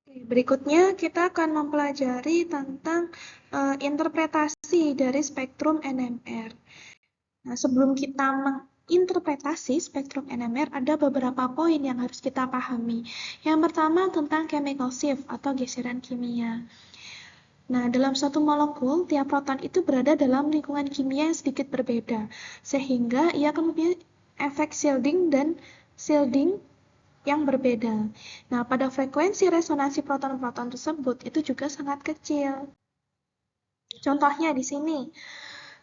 Berikutnya kita akan mempelajari tentang interpretasi dari spektrum NMR. Nah, sebelum kita menginterpretasi spektrum NMR, ada beberapa poin yang harus kita pahami. Yang pertama tentang chemical shift atau geseran kimia. Nah, dalam suatu molekul, tiap proton itu berada dalam lingkungan kimia yang sedikit berbeda, sehingga ia akan mempunyai efek shielding dan shielding yang berbeda. Nah, pada frekuensi resonansi proton-proton tersebut itu juga sangat kecil. Contohnya di sini,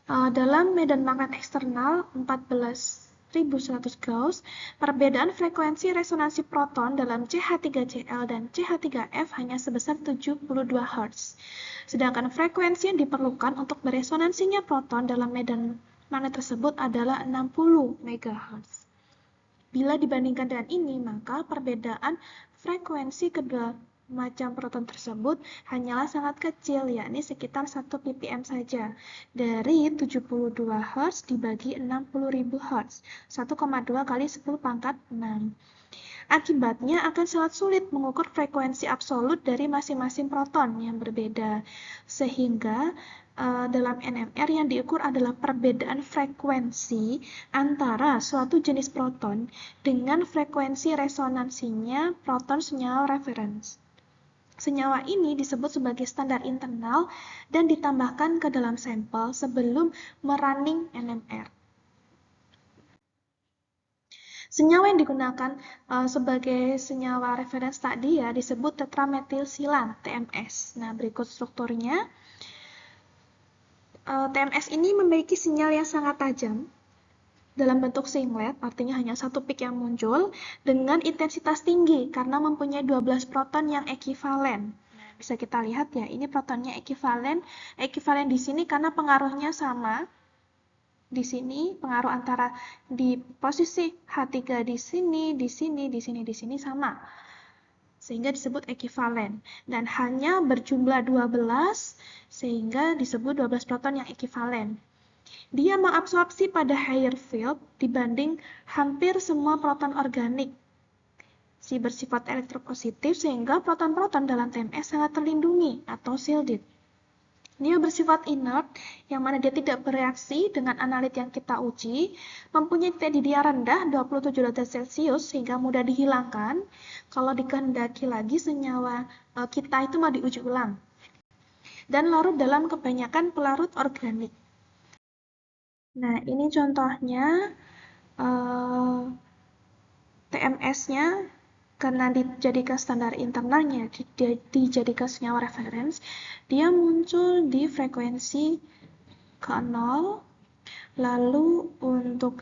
dalam medan magnet eksternal 14.100 Gauss, perbedaan frekuensi resonansi proton dalam CH3Cl dan CH3F hanya sebesar 72 Hz. Sedangkan frekuensi yang diperlukan untuk beresonansinya proton dalam medan magnet tersebut adalah 60 MHz. Bila dibandingkan dengan ini, maka perbedaan frekuensi kedua macam proton tersebut hanyalah sangat kecil, yakni sekitar 1 ppm saja. Dari 72 Hz dibagi 60.000 Hz, 1,2 kali 10 pangkat 6. Akibatnya akan sangat sulit mengukur frekuensi absolut dari masing-masing proton yang berbeda. Sehingga dalam NMR yang diukur adalah perbedaan frekuensi antara suatu jenis proton dengan frekuensi resonansinya proton senyawa referens. Senyawa ini disebut sebagai standar internal dan ditambahkan ke dalam sampel sebelum merunning NMR. Senyawa yang digunakan sebagai senyawa referens tadi ya disebut tetrametilsilan, TMS. Nah, berikut strukturnya. TMS ini memiliki sinyal yang sangat tajam dalam bentuk singlet, artinya hanya satu peak yang muncul, dengan intensitas tinggi karena mempunyai 12 proton yang ekivalen. Nah, bisa kita lihat ya, ini protonnya ekivalen. Ekivalen di sini karena pengaruhnya sama. Di sini pengaruh antara di posisi H3 di sini, di sini, di sini, di sini sama. Sehingga disebut ekivalen. Dan hanya berjumlah 12, sehingga disebut 12 proton yang ekivalen. Dia mengabsorpsi pada higher field dibanding hampir semua proton organik. Bersifat elektropositif sehingga proton-proton dalam TMS sangat terlindungi atau shielded. Dia bersifat inert, yang mana dia tidak bereaksi dengan analit yang kita uji, mempunyai TDDR rendah 27 derajat Celcius sehingga mudah dihilangkan. Kalau dikehendaki lagi senyawa kita itu mau diuji ulang. Dan larut dalam kebanyakan pelarut organik. Nah, ini contohnya TMS-nya karena dijadikan standar internalnya, dijadikan senyawa referens, dia muncul di frekuensi ke 0, Lalu untuk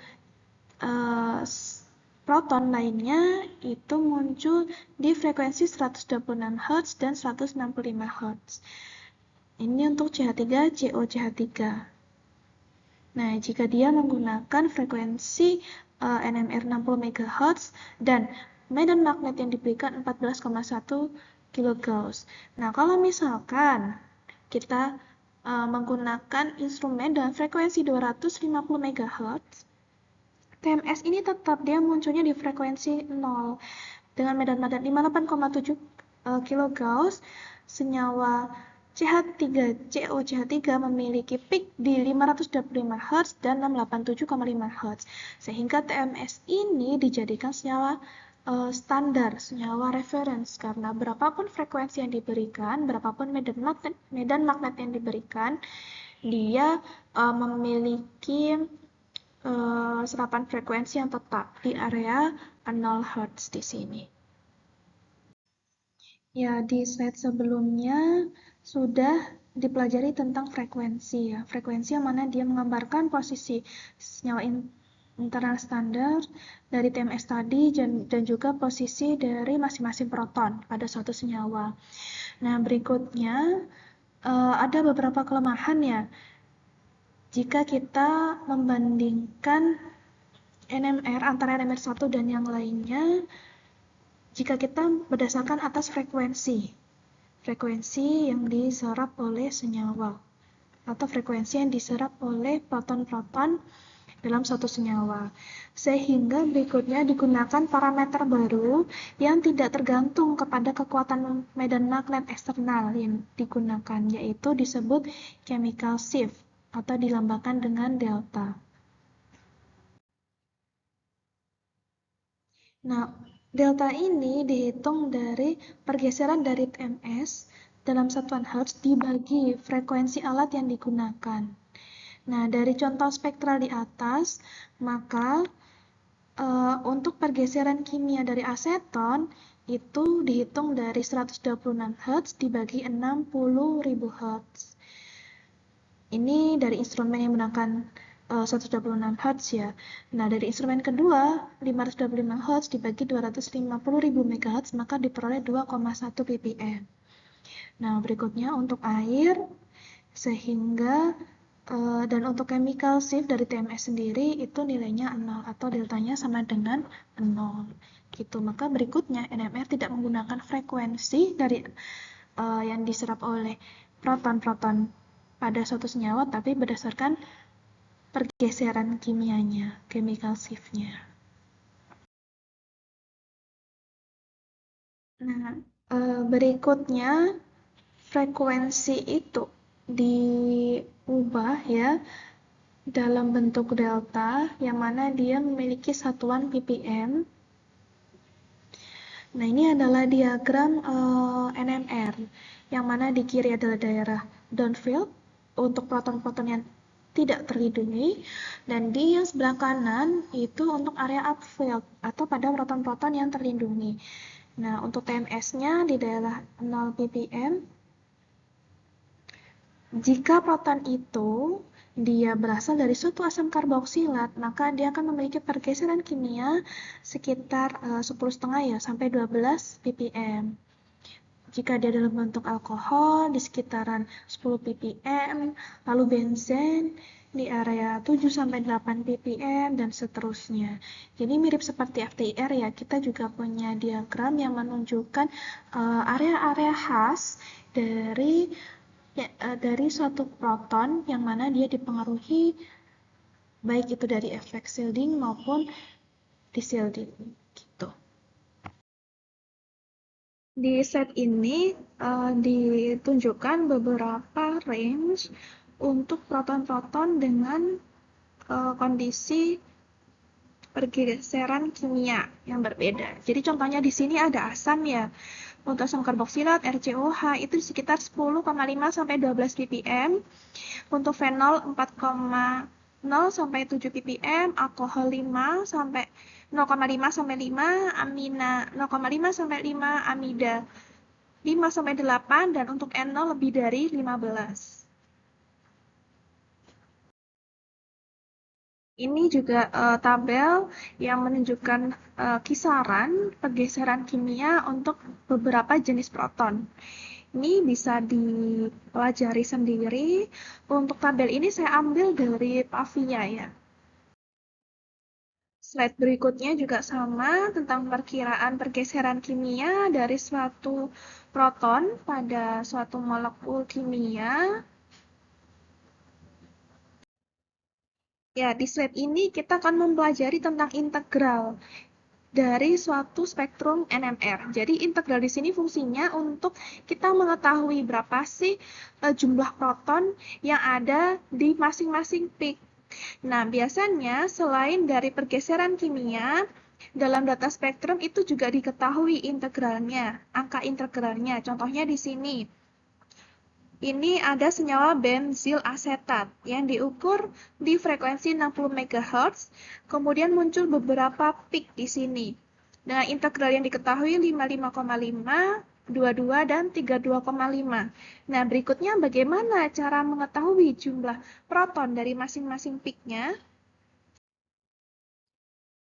proton lainnya itu muncul di frekuensi 126 Hz dan 165 Hz. Ini untuk CH3, CO CH3. Nah, jika dia menggunakan frekuensi NMR 60 MHz dan medan magnet yang diberikan 14,1 kGauss. Nah, kalau misalkan kita menggunakan instrumen dengan frekuensi 250 MHz, TMS ini tetap dia munculnya di frekuensi 0 dengan medan magnet 58,7 kGauss. Senyawa CH3, COCH3 memiliki peak di 525 Hz dan 687,5 Hz. Sehingga TMS ini dijadikan senyawa standar, senyawa reference, karena berapapun frekuensi yang diberikan, berapapun medan magnet yang diberikan, dia memiliki serapan frekuensi yang tetap di area 0 Hz di sini. Ya, di slide sebelumnya sudah dipelajari tentang frekuensi ya. Frekuensi yang mana dia menggambarkan posisi senyawa internal standar dari TMS tadi dan juga posisi dari masing-masing proton pada suatu senyawa. Nah, berikutnya ada beberapa kelemahan ya. Jika kita membandingkan NMR antara NMR 1 dan yang lainnya, jika kita berdasarkan atas frekuensi yang diserap oleh senyawa atau frekuensi yang diserap oleh proton-proton dalam suatu senyawa. Sehingga berikutnya digunakan parameter baru yang tidak tergantung kepada kekuatan medan magnet eksternal yang digunakan, yaitu disebut chemical shift atau dilambangkan dengan delta. Nah, delta ini dihitung dari pergeseran dari TMS dalam satuan Hertz dibagi frekuensi alat yang digunakan. Nah, dari contoh spektral di atas, maka untuk pergeseran kimia dari aseton itu dihitung dari 126 Hz dibagi 60.000 Hz. Ini dari instrumen yang menggunakan 126 Hz ya. Nah, dari instrumen kedua, 525 Hz dibagi 250.000 MHz, maka diperoleh 2,1 ppm. Nah, berikutnya untuk air, sehingga dan untuk chemical shift dari TMS sendiri itu nilainya 0 atau deltanya sama dengan 0 gitu. Maka berikutnya NMR tidak menggunakan frekuensi dari yang diserap oleh proton-proton pada suatu senyawa, tapi berdasarkan pergeseran kimianya, chemical shift-nya. Nah, berikutnya frekuensi itu diubah ya dalam bentuk delta, yang mana dia memiliki satuan ppm. Nah, ini adalah diagram NMR, yang mana di kiri adalah daerah downfield untuk proton-proton yang tidak terlindungi, dan di yang sebelah kanan itu untuk area upfield atau pada proton-proton yang terlindungi. Nah, untuk TMS-nya di daerah 0 ppm, jika proton itu dia berasal dari suatu asam karboksilat, maka dia akan memiliki pergeseran kimia sekitar 10,5 ya sampai 12 ppm. Jika dia dalam bentuk alkohol di sekitaran 10 ppm, lalu benzen di area 7-8 ppm dan seterusnya. Jadi mirip seperti FTIR ya, kita juga punya diagram yang menunjukkan area-area khas dari suatu proton yang mana dia dipengaruhi baik itu dari efek shielding maupun deshielding gitu. Di set ini ditunjukkan beberapa range untuk proton-proton dengan kondisi pergeseran kimia yang berbeda. Jadi contohnya di sini ada asam ya. Untuk asam karboksilat RCOH itu di sekitar 10,5 sampai 12 ppm. Untuk fenol 4,0 sampai 7 ppm, alkohol 5 sampai 0,5 sampai 5, amina 0,5 sampai 5, amida 5 sampai 8, dan untuk N0 lebih dari 15. Ini juga tabel yang menunjukkan kisaran pergeseran kimia untuk beberapa jenis proton. Ini bisa dipelajari sendiri. Untuk tabel ini saya ambil dari Pavia ya. Slide berikutnya juga sama tentang perkiraan pergeseran kimia dari suatu proton pada suatu molekul kimia. Ya, di slide ini kita akan mempelajari tentang integral dari suatu spektrum NMR. Jadi integral di sini fungsinya untuk kita mengetahui berapa sih jumlah proton yang ada di masing-masing peak. Nah, biasanya selain dari pergeseran kimia, dalam data spektrum itu juga diketahui integralnya, angka integralnya. Contohnya di sini. Ini ada senyawa benzil asetat yang diukur di frekuensi 60 MHz, kemudian muncul beberapa peak di sini. Dengan integral yang diketahui 55,5, 22, dan 32,5. Nah, berikutnya bagaimana cara mengetahui jumlah proton dari masing-masing peaknya?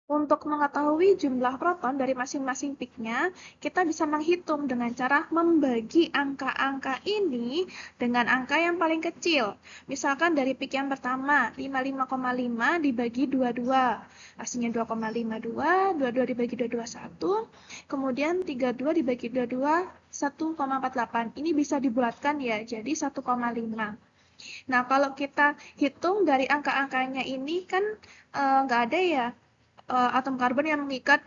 Untuk mengetahui jumlah proton dari masing-masing peaknya, kita bisa menghitung dengan cara membagi angka-angka ini dengan angka yang paling kecil. Misalkan dari peak yang pertama, 55,5 dibagi 22. Hasilnya 2,52, 22 dibagi 22, 1. Kemudian 32 dibagi 22, 1,48. Ini bisa dibulatkan ya, jadi 1,5. Nah, kalau kita hitung dari angka-angkanya ini kan nggak ada ya atom karbon yang mengikat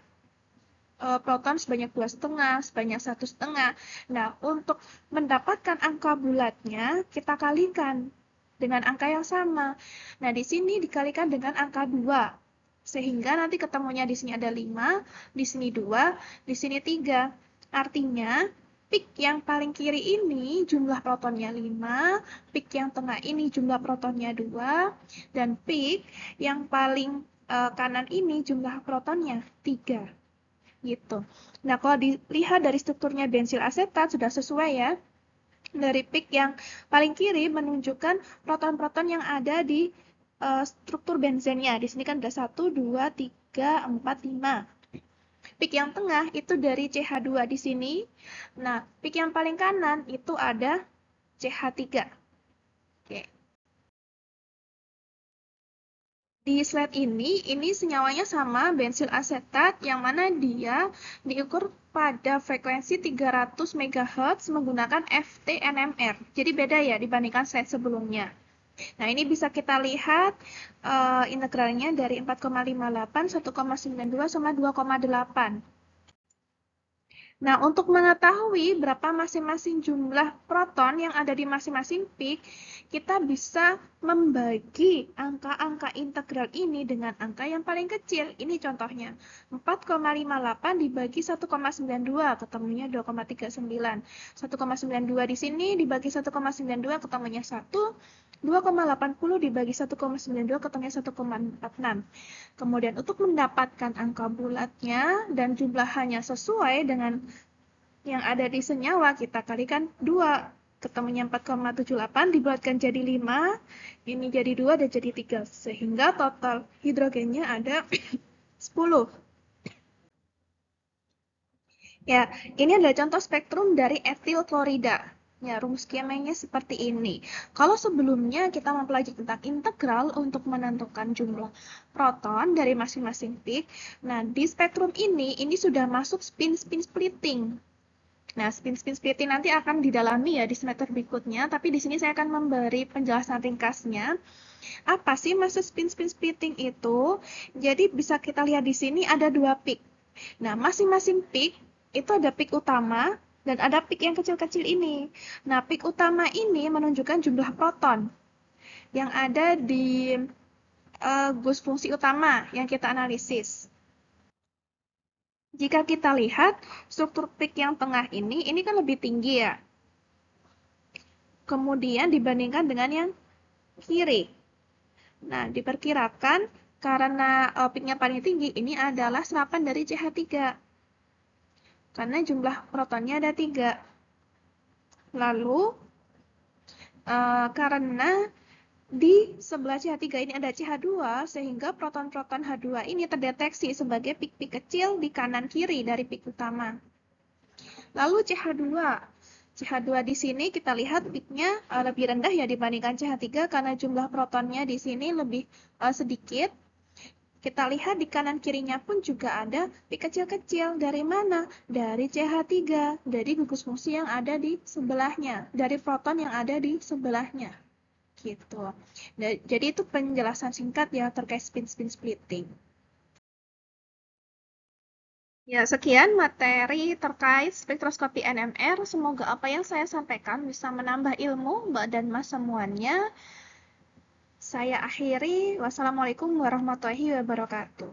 proton sebanyak 2,5, sebanyak 1,5. Nah, untuk mendapatkan angka bulatnya, kita kalikan dengan angka yang sama. Nah, di sini dikalikan dengan angka 2. Sehingga nanti ketemunya di sini ada 5, di sini 2, di sini 3. Artinya, peak yang paling kiri ini jumlah protonnya 5, peak yang tengah ini jumlah protonnya 2, dan peak yang paling kanan ini jumlah protonnya 3. Gitu. Nah, kalau dilihat dari strukturnya bensil asetat sudah sesuai ya. Dari peak yang paling kiri menunjukkan proton-proton yang ada di struktur benzennya. Di sini kan ada 1, 2, 3, 4, 5. Peak yang tengah itu dari CH2 di sini. Nah, peak yang paling kanan itu ada CH3. Oke. Di slide ini senyawanya sama bensil asetat yang mana dia diukur pada frekuensi 300 MHz menggunakan FT-NMR. Jadi beda ya dibandingkan slide sebelumnya. Nah, ini bisa kita lihat integralnya dari 4,58, 1,92, sama 2,8. Nah, untuk mengetahui berapa masing-masing jumlah proton yang ada di masing-masing peak, kita bisa membagi angka-angka integral ini dengan angka yang paling kecil. Ini contohnya, 4,58 dibagi 1,92, ketemunya 2,39. 1,92 di sini dibagi 1,92, ketemunya 1. 2,80 dibagi 1,92, ketemunya 1,46. Kemudian untuk mendapatkan angka bulatnya dan jumlahannya sesuai dengan yang ada di senyawa, kita kalikan 2. Ketemunya 4,78 dibuatkan jadi 5, ini jadi 2 dan jadi 3. Sehingga total hidrogennya ada 10. Ya, ini adalah contoh spektrum dari etil klorida. Ya, rumus kimianya seperti ini. Kalau sebelumnya kita mempelajari tentang integral untuk menentukan jumlah proton dari masing-masing peak, nah di spektrum ini sudah masuk spin-spin splitting. Nah, spin-spin splitting nanti akan didalami ya di semester berikutnya, tapi di sini saya akan memberi penjelasan ringkasnya. Apa sih maksud spin-spin splitting itu? Jadi bisa kita lihat di sini ada 2 peak. Nah, masing-masing peak itu ada peak utama dan ada peak yang kecil-kecil ini. Nah, peak utama ini menunjukkan jumlah proton yang ada di gus fungsi utama yang kita analisis. Jika kita lihat struktur peak yang tengah ini kan lebih tinggi ya. Kemudian dibandingkan dengan yang kiri. Nah, diperkirakan karena peaknya paling tinggi, ini adalah serapan dari CH3. Karena jumlah protonnya ada 3. Lalu, karena Di sebelah CH3 ini ada CH2, sehingga proton-proton H2 ini terdeteksi sebagai pik-pik kecil di kanan kiri dari pik utama. Lalu CH2. CH2 di sini kita lihat piknya lebih rendah ya dibandingkan CH3 karena jumlah protonnya di sini lebih sedikit. Kita lihat di kanan kirinya pun juga ada pik kecil-kecil. Dari mana? Dari CH3, dari gugus fungsi yang ada di sebelahnya, dari proton yang ada di sebelahnya. Gitu. Jadi itu penjelasan singkat ya terkait spin-spin splitting. Ya, sekian materi terkait spektroskopi NMR. Semoga apa yang saya sampaikan bisa menambah ilmu Mbak dan Mas semuanya. Saya akhiri. Wassalamualaikum warahmatullahi wabarakatuh.